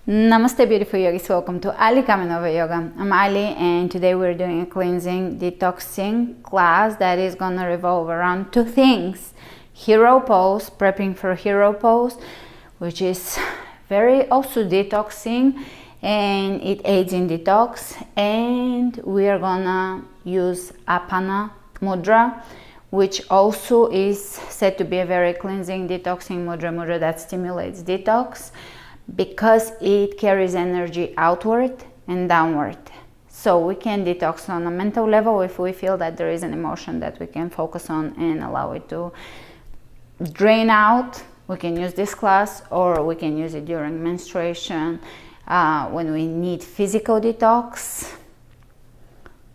Namaste beautiful yogis, welcome to Ali Kamenova Yoga. I'm Ali and today we're doing a cleansing, detoxing class that is gonna revolve around two things. Hero pose, prepping for hero pose, which is very also detoxing and it aids in detox, and we are gonna use Apana Mudra, which also is said to be a very cleansing, detoxing mudra that stimulates detox, because it carries energy outward and downward. So we can detox on a mental level if we feel that there is an emotion that we can focus on and allow it to drain out. We can use this class, or we can use it during menstruation when we need physical detox.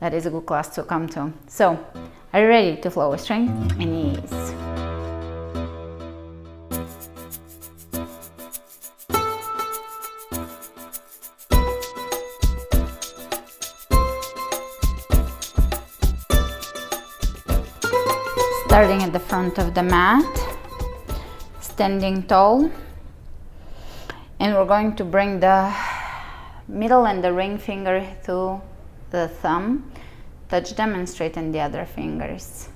That is a good class to come to. So, are you ready to flow with strength and ease? Starting at the front of the mat, standing tall, and we're going to bring the middle and the ring finger to the thumb, touch them and straighten the other fingers.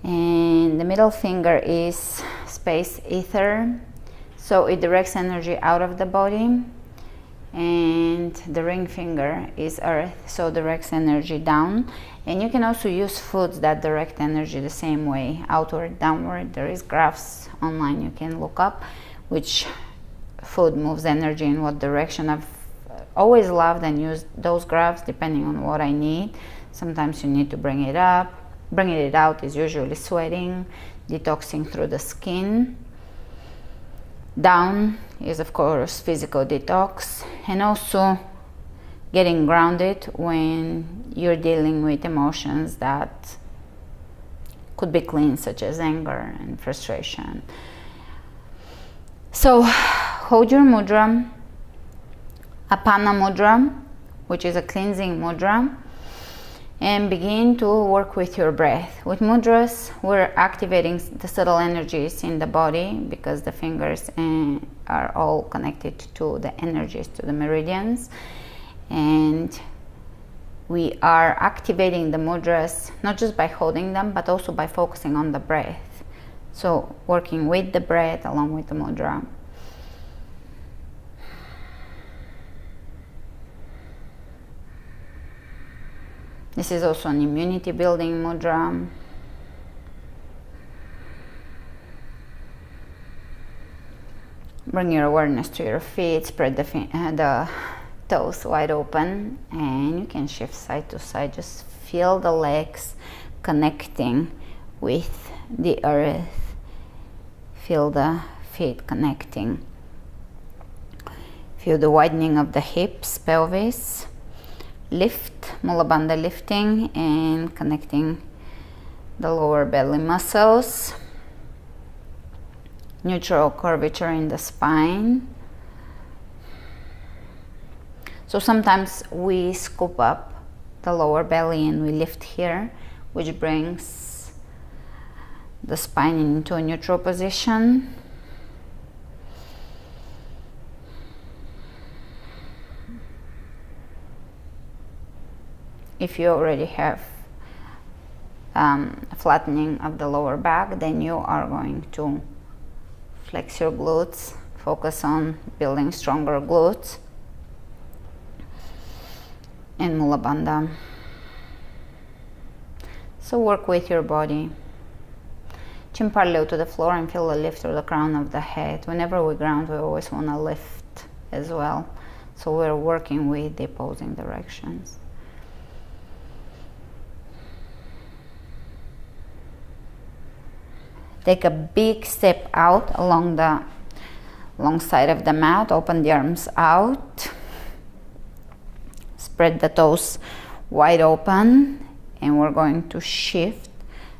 And the middle finger is space ether, so it directs energy out of the body, and the ring finger is earth, so directs energy down. And you can also use foods that direct energy the same way, outward, downward. There is graphs online you can look up which food moves energy in what direction. I've always loved and used those graphs depending on what I need. Sometimes you need to bring it up. Bringing it out is usually sweating, detoxing through the skin. Down is of course physical detox, and also getting grounded when you're dealing with emotions that could be clean, such as anger and frustration. So hold your mudra, Apana Mudra, which is a cleansing mudra, and begin to work with your breath. With mudras, we're activating the subtle energies in the body because the fingers are all connected to the energies, to the meridians. And we are activating the mudras not just by holding them, but also by focusing on the breath. So working with the breath along with the mudra. This is also an immunity building mudra. Bring your awareness to your feet, spread the toes wide open, and you can shift side to side. Just feel the legs connecting with the earth. Feel the feet connecting. Feel the widening of the hips, pelvis. Lift, Mula Bandha lifting and connecting the lower belly muscles. Neutral curvature in the spine. So sometimes we scoop up the lower belly and we lift here, which brings the spine into a neutral position. If you already have flattening of the lower back, then you are going to flex your glutes, focus on building stronger glutes, and Mula Bandha. So work with your body. Chin parallel to the floor and feel the lift through the crown of the head. Whenever we ground, we always want to lift as well. So we're working with the opposing directions. Take a big step out along the long side of the mat. Open the arms out. Spread the toes wide open, and we're going to shift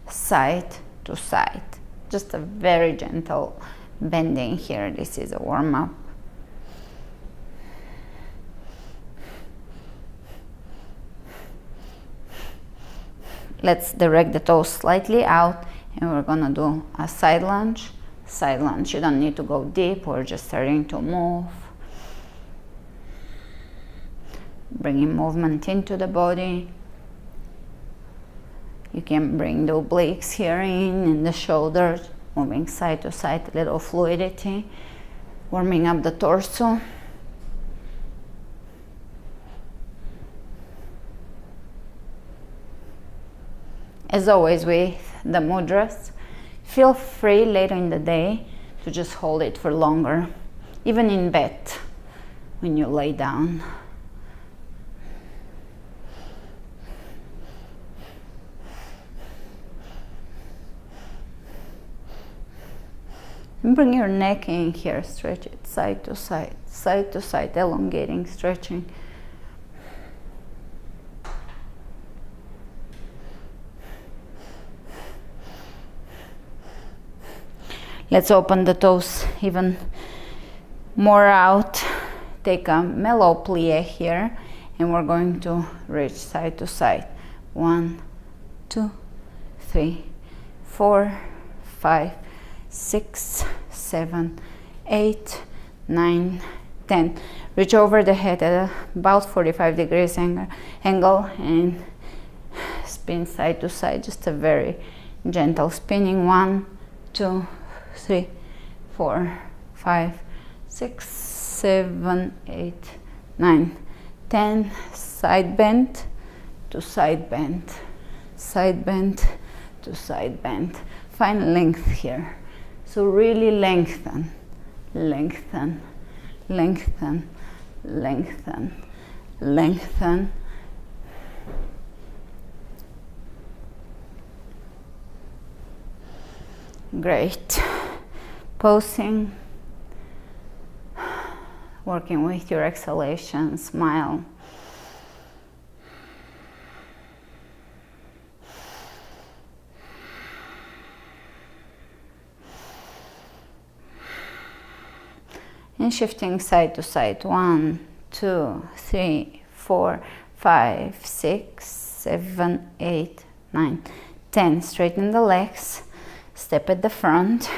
side to side. Just a very gentle bending here. This is a warm-up. Let's direct the toes slightly out, and we're gonna do a side lunge. You don't need to go deep, we're just starting to move bringing movement into the body. You can bring the obliques here in the shoulders, moving side to side, a little fluidity, warming up the torso. As always with the mudras, feel free later in the day to just hold it for longer, even in bed when you lay down. And bring your neck in here, stretch it side to side, elongating, stretching. Let's open the toes even more out. Take a mellow plie here, and we're going to reach side to side. 1, 2, 3, 4, 5, 6, 7, 8, 9, 10. Reach over the head at about 45 degrees angle and spin side to side, just a very gentle spinning. 1, 2, 3, 4, 5, 6, 7, 8, 9, 10. Side bend to side bend, side bend to side bend. Find length here. So really lengthen, lengthen, lengthen, lengthen, lengthen. Great. Posing, working with your exhalation, smile. And shifting side to side. 1, 2, 3, 4, 5, 6, 7, 8, 9, 10. Straighten the legs. Step at the front.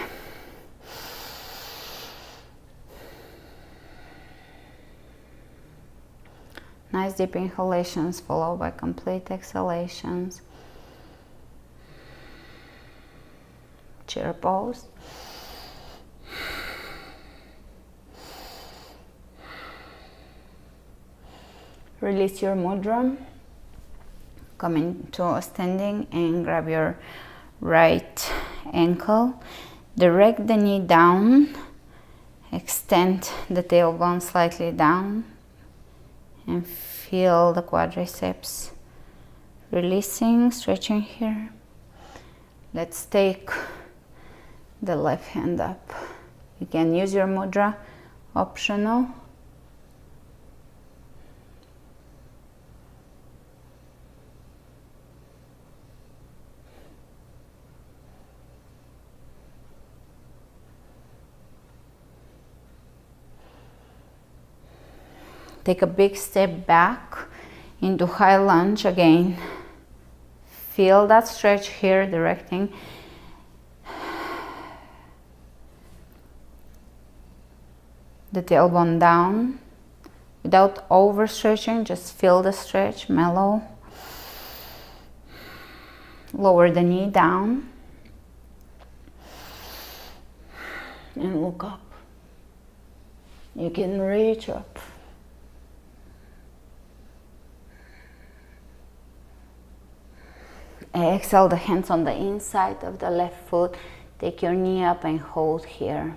Nice deep inhalations followed by complete exhalations. Chair pose. Release your mudra. Come into a standing and grab your right ankle. Direct the knee down. Extend the tailbone slightly down. And feel the quadriceps. Releasing, stretching here. Let's take the left hand up. You can use your mudra, optional. Take a big step back into high lunge again. Feel that stretch here, directing the tailbone down without overstretching. Just feel the stretch, mellow. Lower the knee down and look up. You can reach up. Exhale the hands on the inside of the left foot. Take your knee up and hold here.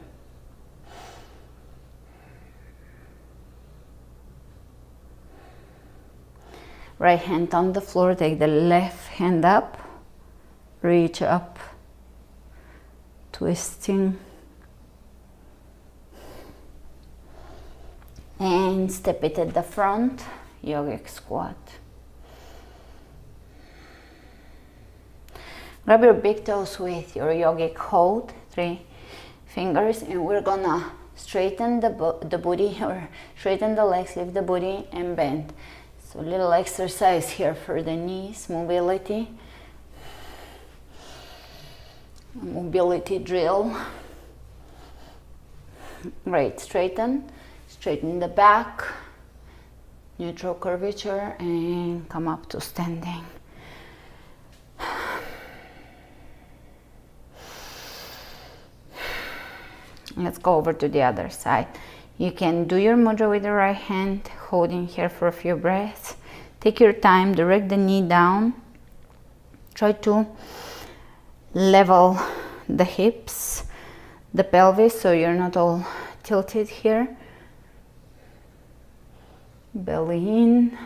Right hand on the floor. Take the left hand up. Reach up. Twisting. And step it at the front. Yogic squat. Grab your big toes with your yogic hold, 3 fingers, and we're gonna straighten the booty, or straighten the legs, lift the booty and bend. So little exercise here for the knees, mobility. Mobility drill. Great, straighten the back, neutral curvature, and come up to standing. Let's go over to the other side. You can do your mudra with the right hand, holding here for a few breaths. Take your time, direct the knee down. Try to level the hips, the pelvis, so you're not all tilted here. Belly in.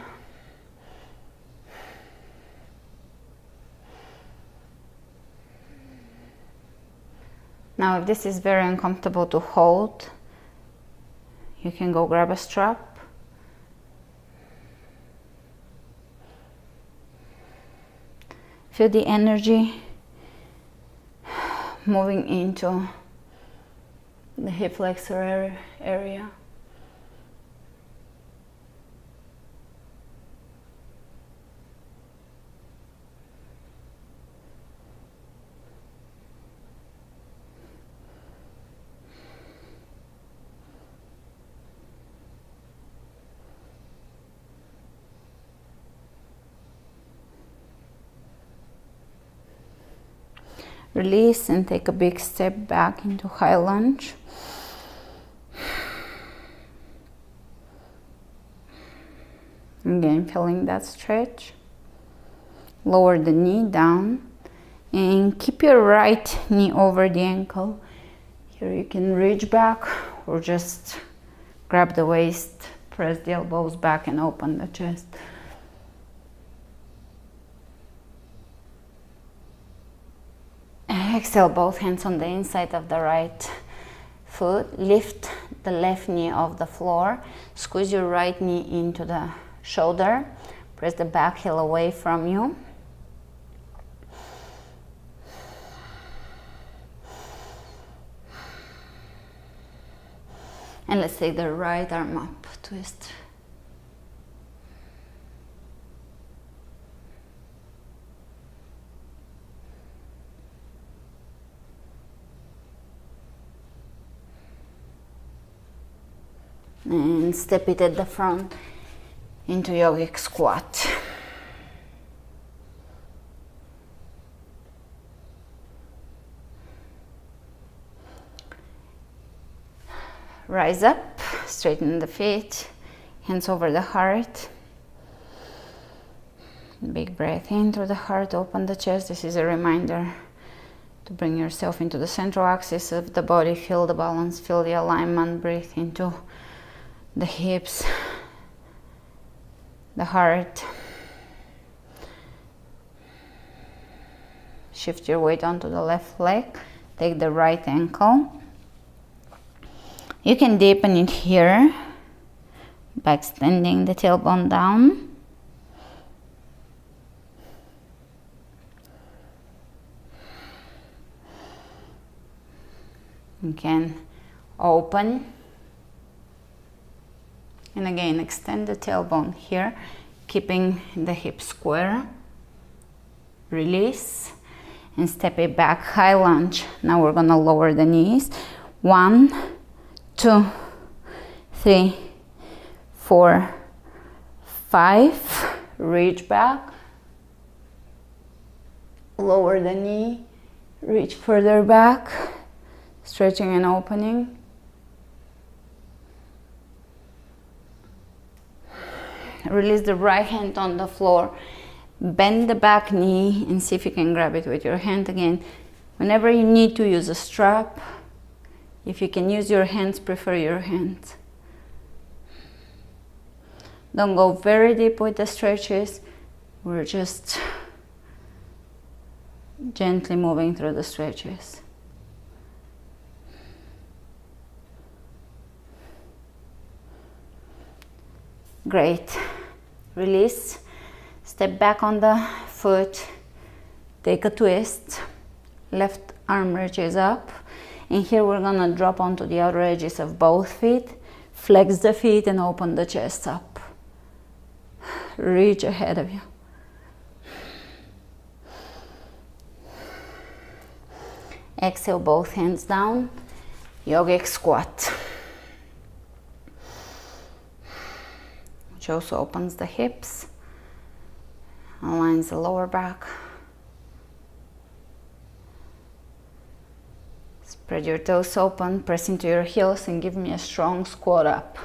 Now, if this is very uncomfortable to hold, you can go grab a strap. Feel the energy moving into the hip flexor area. Release and take a big step back into high lunge. Again, feeling that stretch. Lower the knee down and keep your right knee over the ankle. Here you can reach back or just grab the waist, press the elbows back and open the chest. Exhale, both hands on the inside of the right foot. Lift the left knee off the floor. Squeeze your right knee into the shoulder. Press the back heel away from you. And let's take the right arm up, twist. And step it at the front into yogic squat. Rise up, straighten the feet, hands over the heart. Big breath in through the heart, open the chest. This is a reminder to bring yourself into the central axis of the body. Feel the balance, feel the alignment. Breathe into the hips, the heart. Shift your weight onto the left leg. Take the right ankle. You can deepen it here by extending the tailbone down. You can open. And again, extend the tailbone here, keeping the hips square. Release and step it back, high lunge. Now we're gonna lower the knees. 1, 2, 3, 4, 5. Reach back. Lower the knee. Reach further back. Stretching and opening. Release the right hand on the floor. Bend the back knee and see if you can grab it with your hand again. Whenever you need to use a strap, if you can use your hands, prefer your hands. Don't go very deep with the stretches. We're just gently moving through the stretches. Great. Release. Step back on the foot. Take a twist. Left arm reaches up. And here we're gonna drop onto the outer edges of both feet. Flex the feet and open the chest up. Reach ahead of you. Exhale, both hands down. Yogic squat. which also opens the hips, aligns the lower back. Spread your toes open, press into your heels and give me a strong squat up.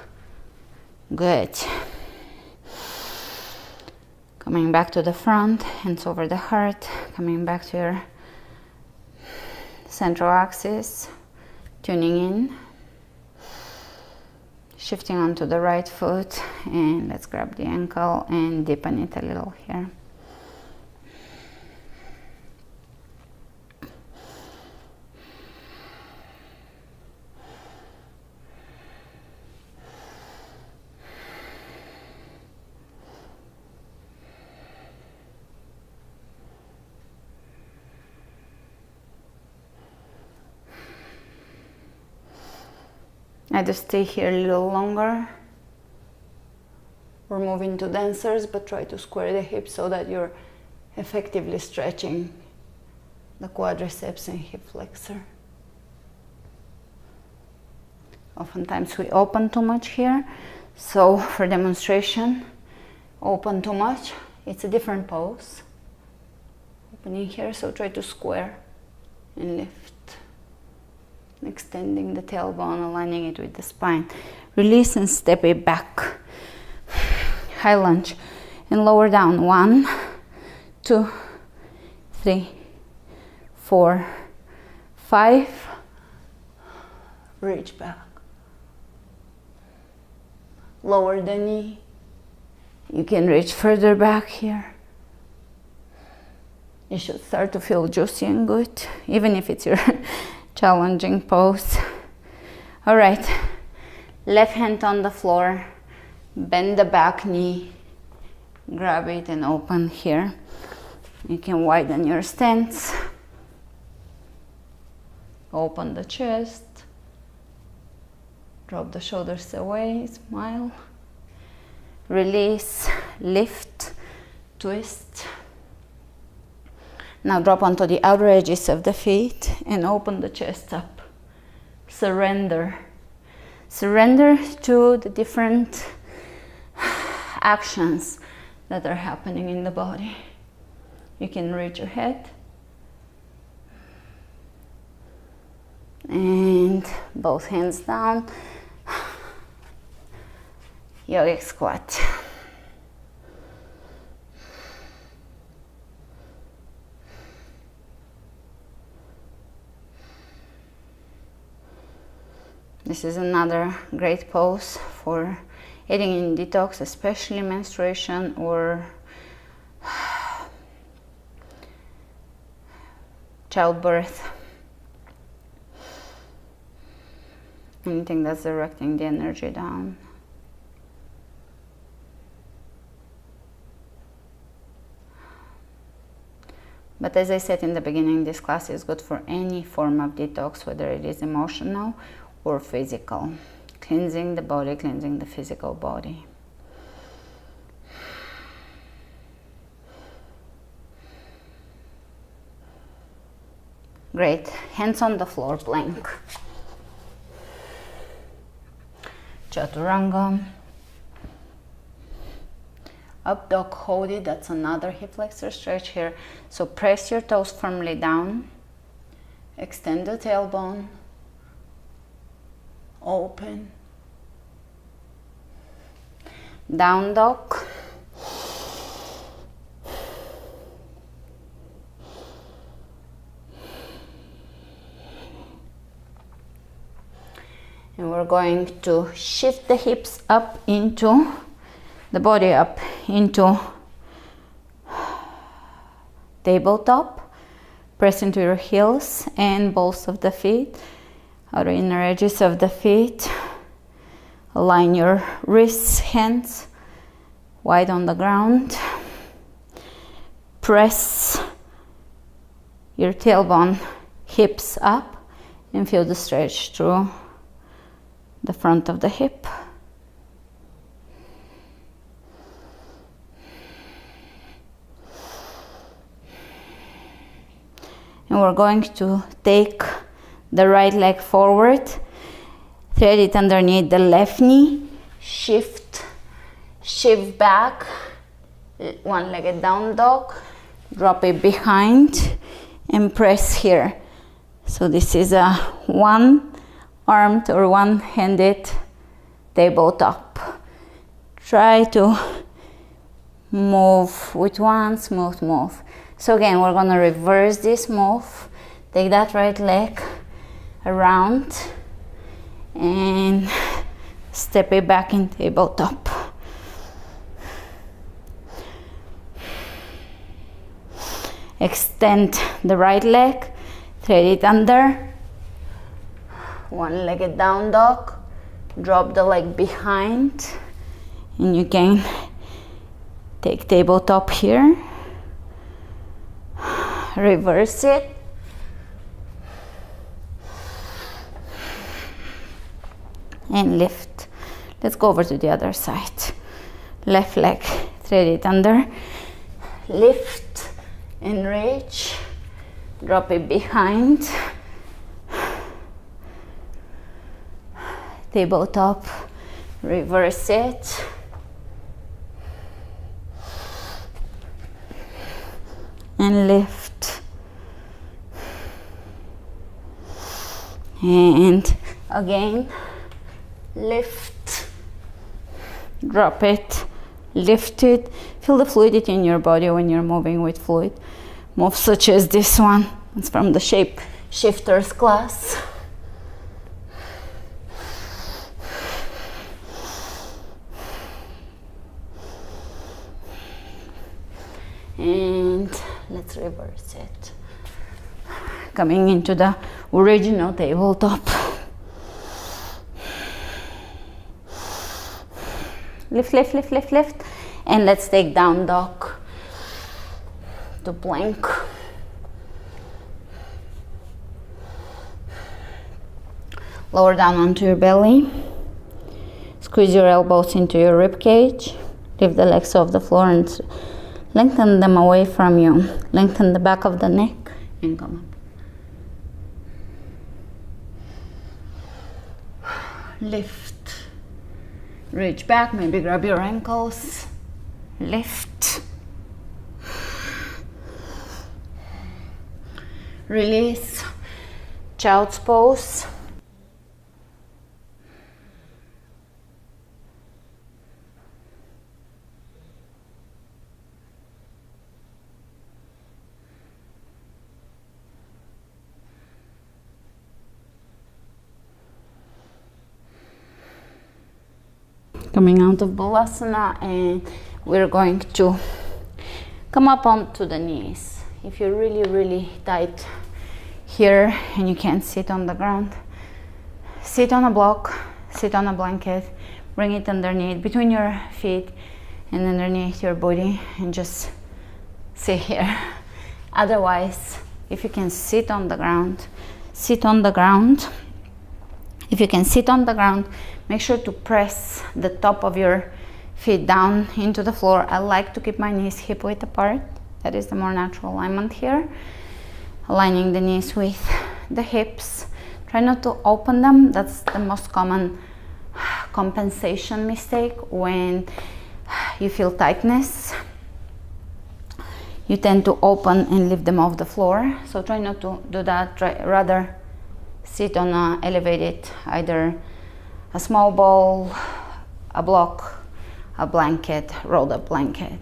Good. Coming back to the front, hands over the heart, coming back to your central axis, tuning in, shifting onto the right foot, and let's grab the ankle and deepen it a little here. Either stay here a little longer or move into dancers, but try to square the hips so that you're effectively stretching the quadriceps and hip flexor. Oftentimes we open too much here, so for demonstration, open too much, it's a different pose. Opening here, so try to square and lift. Extending the tailbone, aligning it with the spine. Release and step it back. High lunge and lower down. 1, 2, 3, 4, 5. Reach back. Lower the knee. You can reach further back here. You should start to feel juicy and good, even if it's your challenging pose. All right, left hand on the floor, bend the back knee, grab it and open here. You can widen your stance, open the chest, drop the shoulders away, smile, release, lift, twist. Now drop onto the outer edges of the feet and open the chest up. Surrender. Surrender to the different actions that are happening in the body. You can reach your head and both hands down. Yogic squat. This is another great pose for aiding in detox, especially menstruation or childbirth. Anything that's directing the energy down. But as I said in the beginning, this class is good for any form of detox, whether it is emotional or physical. Cleansing the body, cleansing the physical body. Great. Hands on the floor, plank. Chaturanga. Up dog, hold it. That's another hip flexor stretch here. So press your toes firmly down. Extend the tailbone. Open. Down dog. And we're going to shift the hips up into the body, up into tabletop. Press into your heels and balls of the feet, outer inner edges of the feet. Align your wrists, hands wide on the ground. Press your tailbone, hips up, and feel the stretch through the front of the hip. And we're going to take the right leg forward, thread it underneath the left knee, shift shift back, one-legged down dog, drop it behind and press here. So this is a one-armed or one-handed tabletop. Try to move with one smooth move. So again, we're gonna reverse this move. Take that right leg around and step it back in tabletop. Extend the right leg, thread it under, one-legged down dog, drop the leg behind, and you can take tabletop here, reverse it, and lift. Let's go over to the other side. Left leg, thread it under, lift and reach, drop it behind, tabletop, reverse it, and lift, and again lift, drop it, lift it. Feel the fluidity in your body when you're moving with fluid moves such as this one. It's from the shape shifters class. And let's reverse it. Coming into the original tabletop. Lift, lift, lift, lift, lift. And let's take down dog to plank. Lower down onto your belly. Squeeze your elbows into your rib cage. Lift the legs off the floor and lengthen them away from you. Lengthen the back of the neck and come up. Lift. Reach back, maybe grab your ankles. Lift. Release. Child's pose. Coming out of Balasana, and we're going to come up onto the knees. If you're really tight here and you can't sit on the ground, sit on a block, sit on a blanket, bring it underneath, between your feet and underneath your body, and just sit here. Otherwise, if you can sit on the ground, sit on the ground. If you can sit on the ground, make sure to press the top of your feet down into the floor. I like to keep my knees hip width apart. That is the more natural alignment here. Aligning the knees with the hips. Try not to open them. That's the most common compensation mistake when you feel tightness. You tend to open and lift them off the floor. So try not to do that. Try rather sit on a elevated, either a small ball, a block, a blanket, rolled up blanket.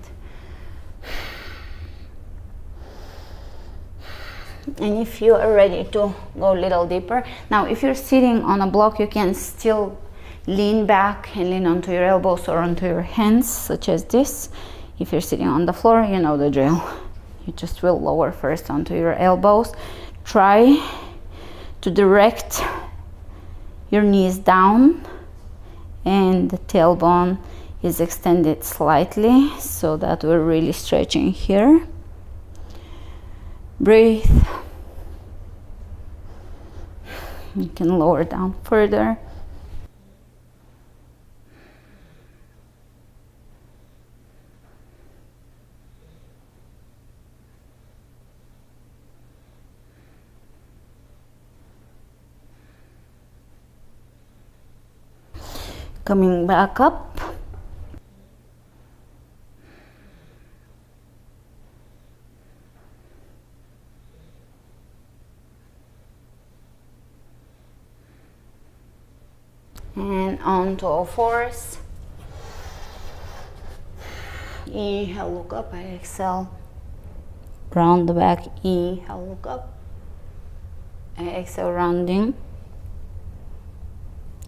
And if you are ready to go a little deeper, now if you're sitting on a block, you can still lean back and lean onto your elbows or onto your hands, such as this. If you're sitting on the floor, you know the drill. You just will lower first onto your elbows. Try to direct your knees down, and the tailbone is extended slightly so that we're really stretching here. Breathe. You can lower down further. Coming back up. And on to all fours. Inhale, look up, exhale, round the back, inhale, look up, exhale, rounding,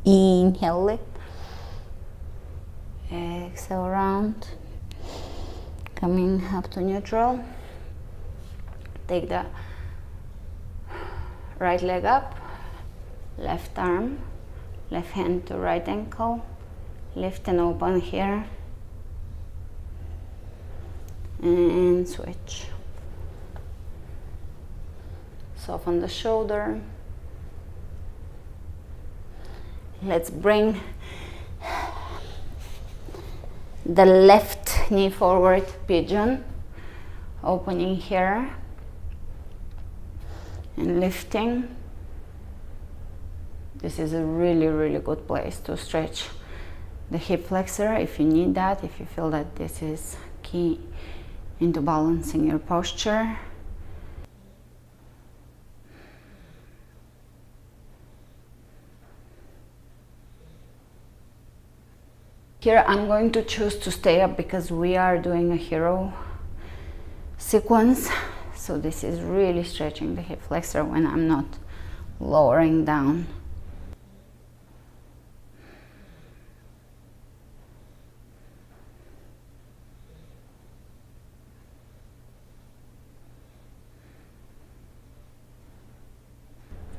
inhale, lift, exhale, round, coming up to neutral, take the right leg up, left arm, left hand to right ankle, lift and open here, and switch. Soften the shoulder. Let's bring the left knee forward, pigeon, opening here and lifting. This is a really good place to stretch the hip flexor if you need that, if you feel that this is key into balancing your posture. Here I'm going to choose to stay up because we are doing a hero sequence. So this is really stretching the hip flexor when I'm not lowering down.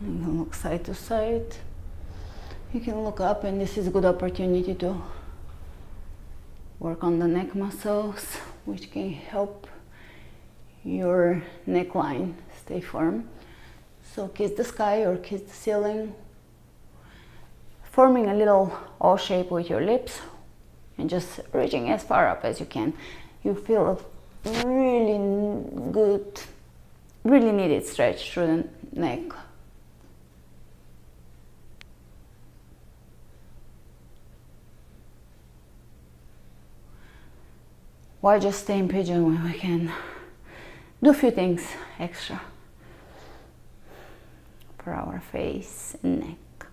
You can look side to side. You can look up, and this is a good opportunity to work on the neck muscles, which can help your neckline stay firm. So kiss the sky or kiss the ceiling, forming a little O shape with your lips and just reaching as far up as you can. You feel a really good, really needed stretch through the neck. Why just stay in pigeon when we can do a few things extra for our face and neck?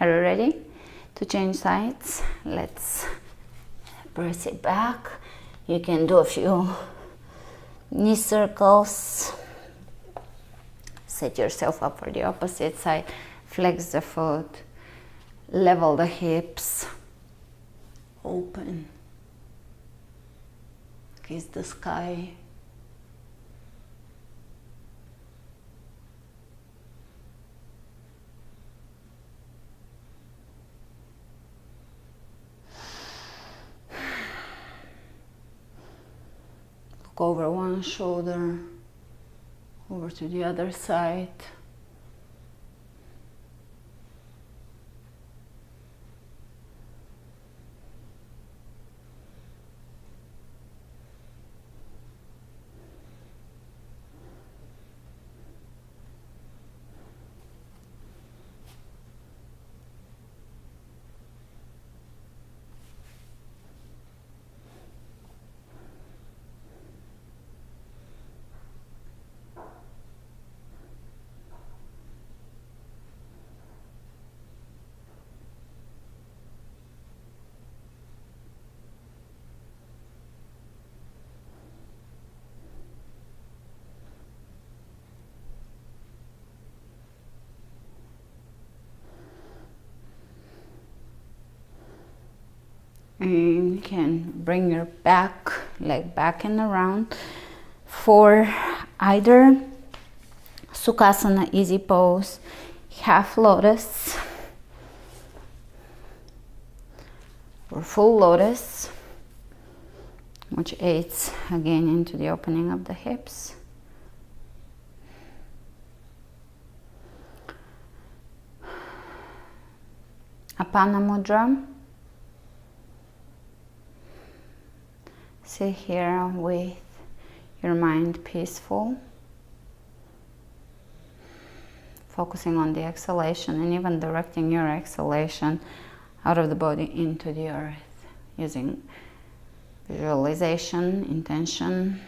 Are you ready to change sides? Let's press it back. You can do a few knee circles. Set yourself up for the opposite side. Flex the foot. Level the hips. Open. Kiss the sky. Look over one shoulder, over to the other side. And you can bring your leg back and around for either Sukhasana, easy pose, half lotus, or full lotus, which aids again into the opening of the hips. Apana Mudra. Sit here with your mind peaceful, focusing on the exhalation and even directing your exhalation out of the body into the earth using visualization, intention.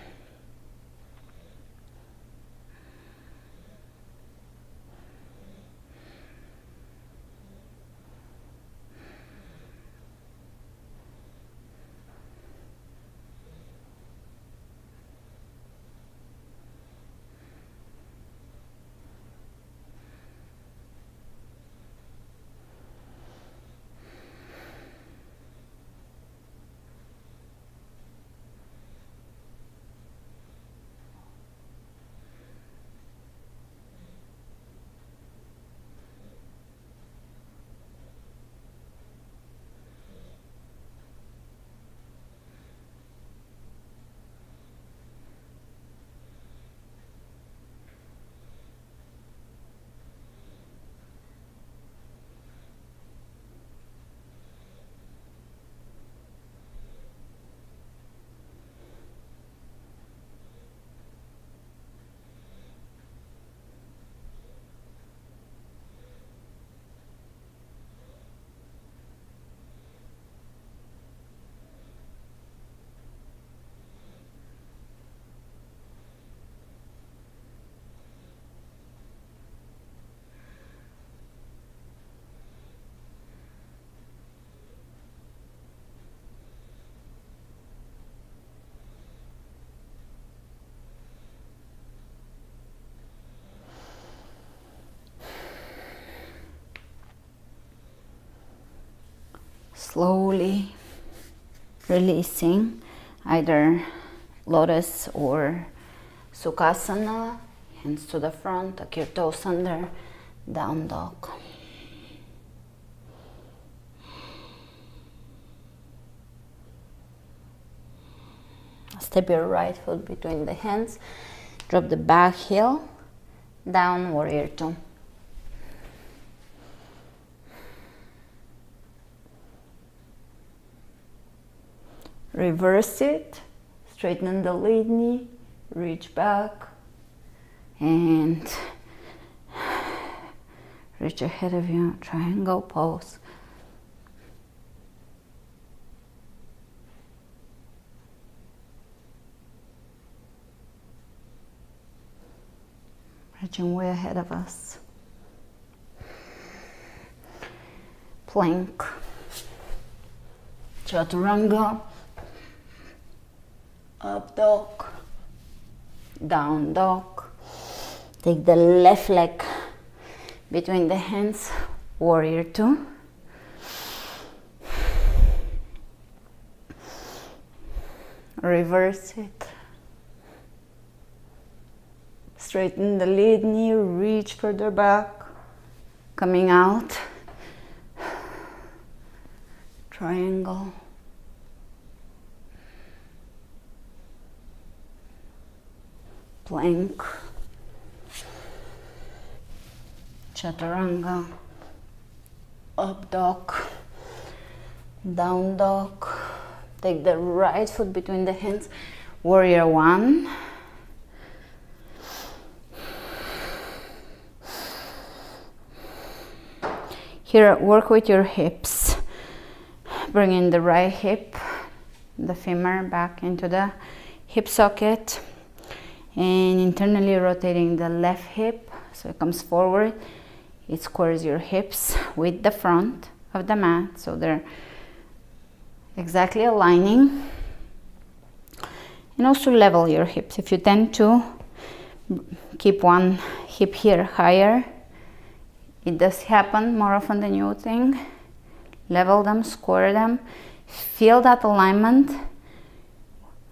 slowly releasing either lotus or sukhasana, hands to the front, tuck your toes under, down dog. Step your right foot between the hands, drop the back heel, down, warrior two. Reverse it, straighten the lead knee, reach back, and reach ahead of you, triangle pose. Reaching way ahead of us. Plank. Chaturanga. Up dog. Down dog. Take the left leg between the hands. Warrior two. Reverse it. Straighten the lead knee, reach further back, coming out, triangle, plank, chaturanga, up dog, down dog, take the right foot between the hands, warrior one. Here, work with your hips. Bring in the right hip, the femur back into the hip socket, and internally rotating the left hip so it comes forward. It squares your hips with the front of the mat so they're exactly aligning. And also level your hips. If you tend to keep one hip here higher, it does happen more often than you would think. Level them, square them. Feel that alignment,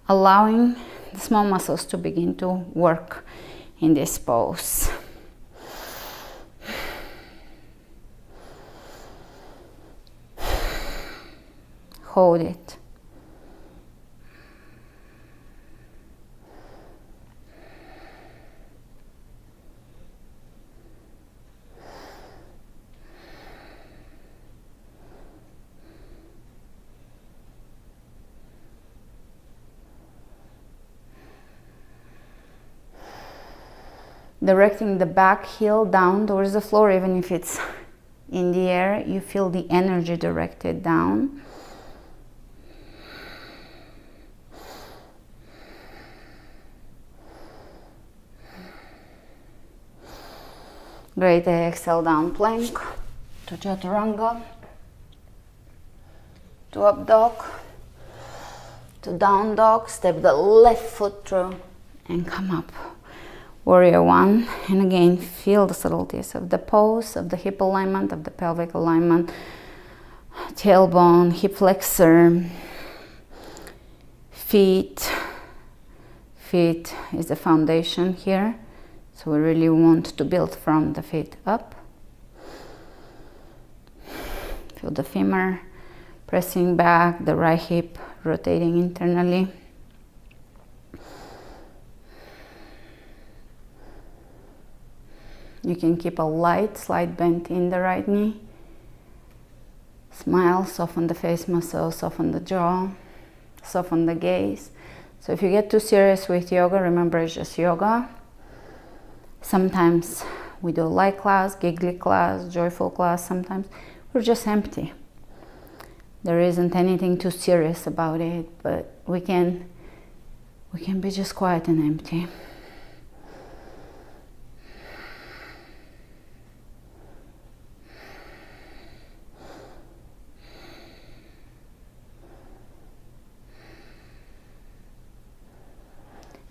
allowing the small muscles to begin to work in this pose. Hold it. Directing the back heel down towards the floor, even if it's in the air, you feel the energy directed down. Great, exhale, down plank, to chaturanga, to up dog, to down dog, step the left foot through and come up. Warrior one, and again feel the subtleties of the pose, of the hip alignment, of the pelvic alignment, tailbone, hip flexor, feet. Feet is the foundation here, so we really want to build from the feet up. Feel the femur pressing back, the right hip rotating internally. You can keep a light, slight bend in the right knee. Smile, soften the face muscle, soften the jaw, soften the gaze. So if you get too serious with yoga, remember it's just yoga. Sometimes we do a light class, giggly class, joyful class. Sometimes we're just empty. There isn't anything too serious about it, but we can be just quiet and empty.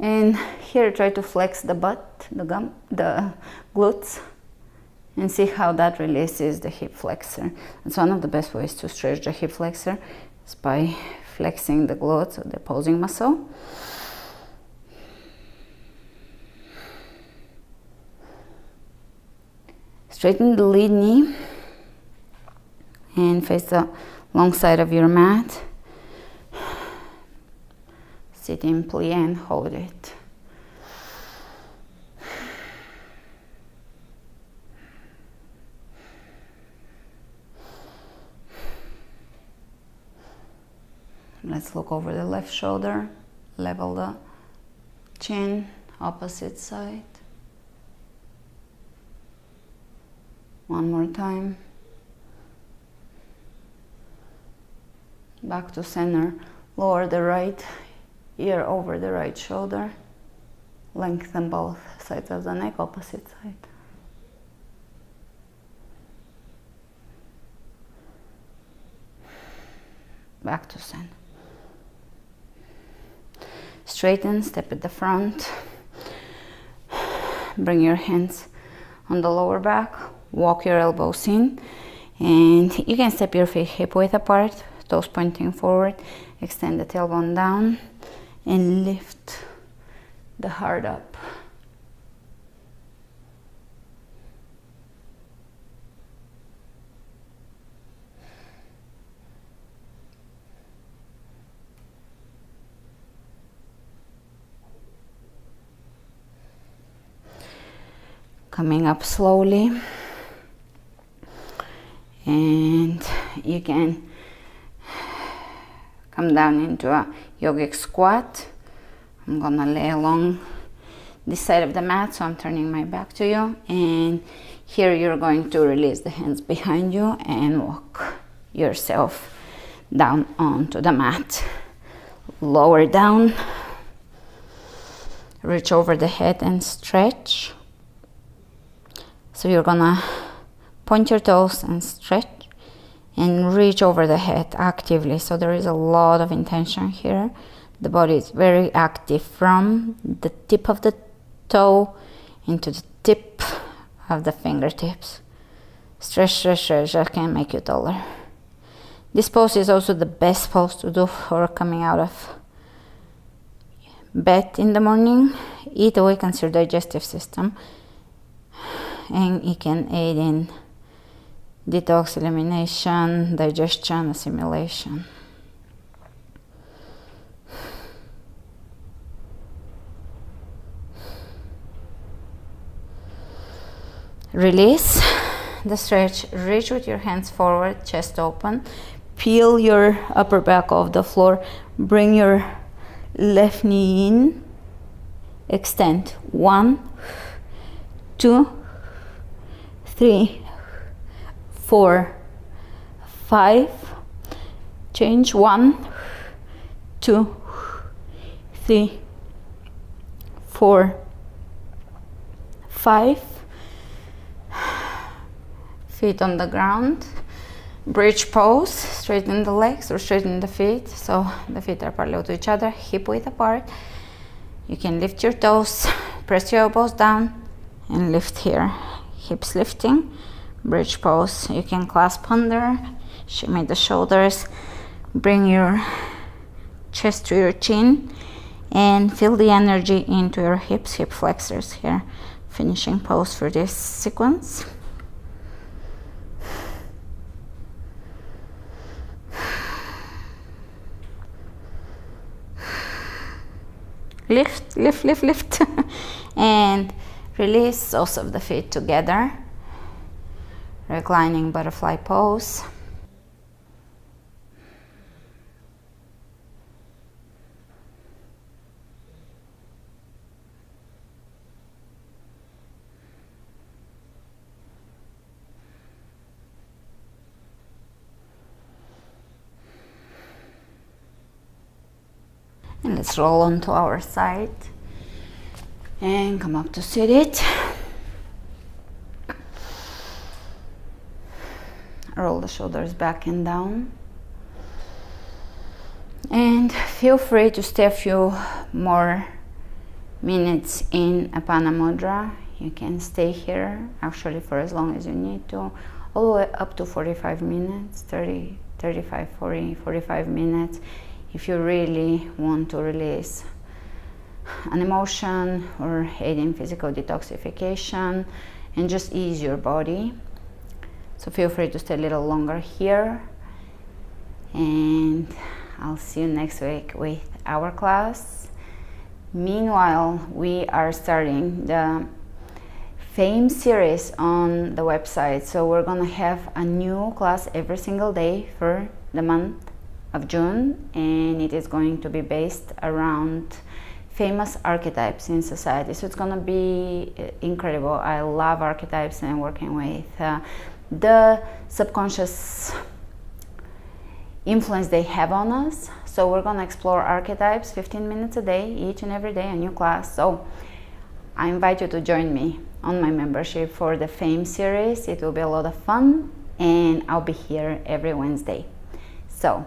And here try to flex the butt, the glutes, and see how that releases the hip flexor. It's one of the best ways to stretch the hip flexor is by flexing the glutes, or the opposing muscle. Straighten the lead knee and face the long side of your mat. Sit in plie and hold it. Let's look over the left shoulder, level the chin, opposite side. One more time. Back to center. Lower the right ear over the right shoulder. Lengthen both sides of the neck, opposite side. Back to center. Straighten, step at the front. Bring your hands on the lower back. Walk your elbows in. And you can step your feet hip width apart, toes pointing forward. Extend the tailbone down and lift the heart up. Coming up slowly, and you can come down into a yogic squat. I'm gonna lay along this side of the mat, so I'm turning my back to you, and here you're going to release the hands behind you and walk yourself down onto the mat. Lower down, reach over the head and stretch. So you're gonna point your toes and stretch and reach over the head actively. So there is a lot of intention here. The body is very active from the tip of the toe into the tip of the fingertips. Stretch, stretch, stretch. That can make you taller. This pose is also the best pose to do for coming out of bed in the morning. It awakens your digestive system, and it can aid in detox, elimination, digestion, assimilation. Release the stretch. Reach with your hands forward, chest open. Peel your upper back off the floor. Bring your left knee in. Extend. 1, 2, 3, 4, 5. Change. 1, 2, 3, 4, 5. Feet on the ground. Bridge pose. Straighten the legs or straighten the feet so the feet are parallel to each other, hip width apart. You can lift your toes, press your elbows down and lift here. Hips lifting. Bridge pose. You can clasp under, shimmy the shoulders, bring your chest to your chin and feel the energy into your hips, hip flexors here. Finishing pose for this sequence. Lift, lift, lift, lift. And release soles of the feet together. Reclining butterfly pose. And let's roll onto our side and come up to seated. Roll the shoulders back and down. And feel free to stay a few more minutes in Apana Mudra You can stay here actually for as long as you need to, all the way up to 45 minutes, 30, 35, 40, 45 minutes, if you really want to release an emotion or aid in physical detoxification and just ease your body. So feel free to stay a little longer here, and I'll see you next week with our class. Meanwhile, we are starting the Fame series on the website, so we're gonna have a new class every single day for the month of June, and it is going to be based around famous archetypes in society. So it's gonna be incredible. I love archetypes and working with the subconscious influence they have on us. So we're gonna explore archetypes 15 minutes a day, each and every day, a new class. So I invite you to join me on my membership for the Fame series. It will be a lot of fun, and I'll be here every Wednesday. So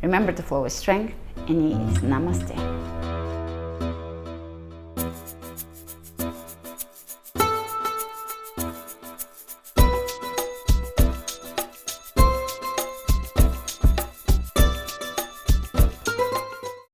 remember to flow with strength, and it's namaste.